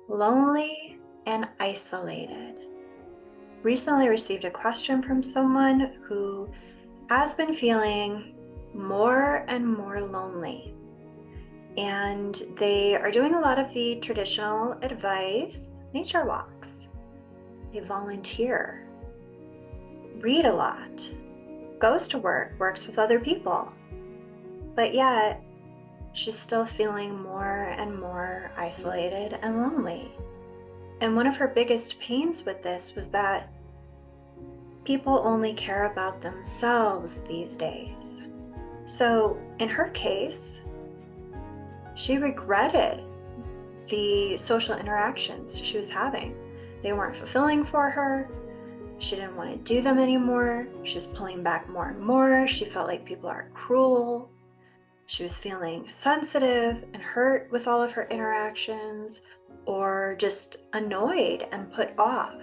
lonely and isolated. Recently received a question from someone who has been feeling more and more lonely. And they are doing a lot of the traditional advice, nature walks. They volunteer, read a lot, goes to work, works with other people. But yet, she's still feeling more and more isolated and lonely. And one of her biggest pains with this was that people only care about themselves these days. So in her case, she regretted the social interactions she was having. They weren't fulfilling for her. She didn't want to do them anymore. She was pulling back more and more. She felt like people are cruel. She was feeling sensitive and hurt with all of her interactions, or just annoyed and put off.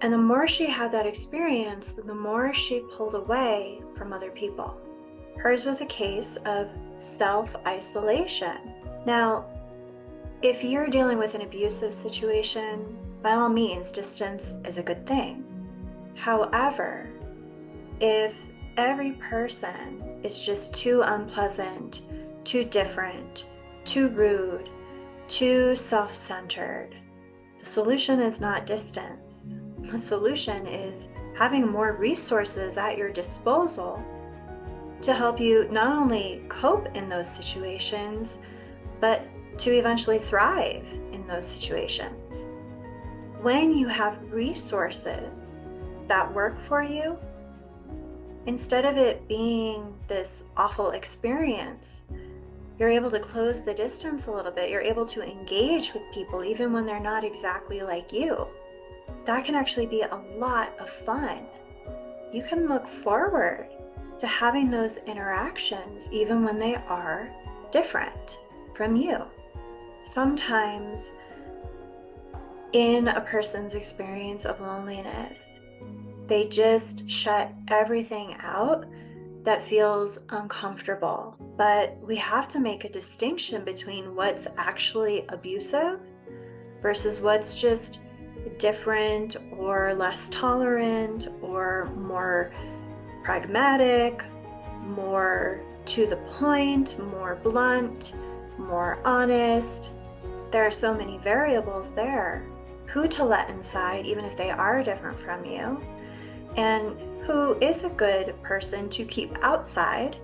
And the more she had that experience, the more she pulled away from other people. Hers was a case of self-isolation. Now, if you're dealing with an abusive situation, by all means, distance is a good thing. However, if every person is just too unpleasant, too different, too rude, too self-centered, the solution is not distance. The solution is having more resources at your disposal to help you not only cope in those situations, but to eventually thrive in those situations. When you have resources that work for you, instead of it being this awful experience, you're able to close the distance a little bit. You're able to engage with people even when they're not exactly like you. That can actually be a lot of fun. You can look forward to having those interactions even when they are different from you. Sometimes in a person's experience of loneliness, they just shut everything out that feels uncomfortable. But we have to make a distinction between what's actually abusive versus what's just different or less tolerant or more pragmatic, more to the point, more blunt, more honest. There are so many variables there. Who to let inside, even if they are different from you, and who is a good person to keep outside,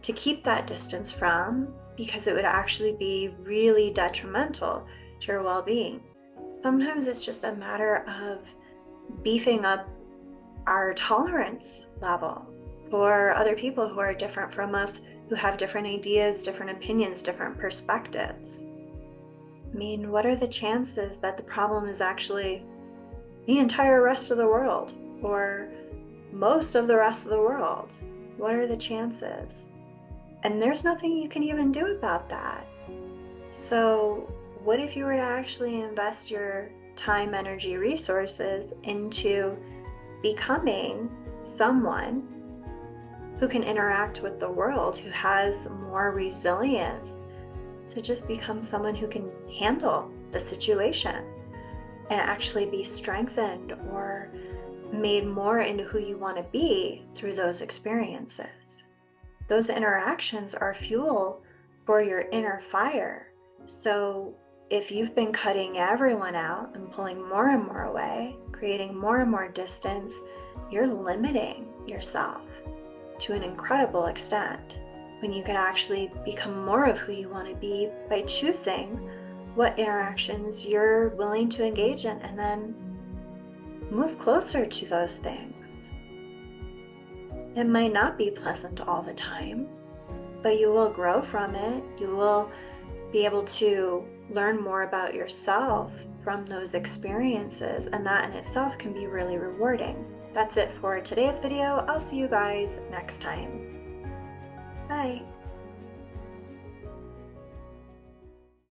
to keep that distance from, because it would actually be really detrimental to your well-being. Sometimes it's just a matter of beefing up our tolerance level for other people who are different from us, who have different ideas, different opinions, different perspectives. I mean, what are the chances that the problem is actually the entire rest of the world or most of the rest of the world? What are the chances? And there's nothing you can even do about that. So what if you were to actually invest your time, energy, resources into becoming someone who can interact with the world, who has more resilience, to just become someone who can handle the situation and actually be strengthened or made more into who you want to be through those experiences. Those interactions are fuel for your inner fire. So if you've been cutting everyone out and pulling more and more away, creating more and more distance, you're limiting yourself to an incredible extent, when you can actually become more of who you want to be by choosing what interactions you're willing to engage in and then move closer to those things. It might not be pleasant all the time, but you will grow from it. You will be able to learn more about yourself from those experiences, and that in itself can be really rewarding. That's it for today's video. I'll see you guys next time. Bye.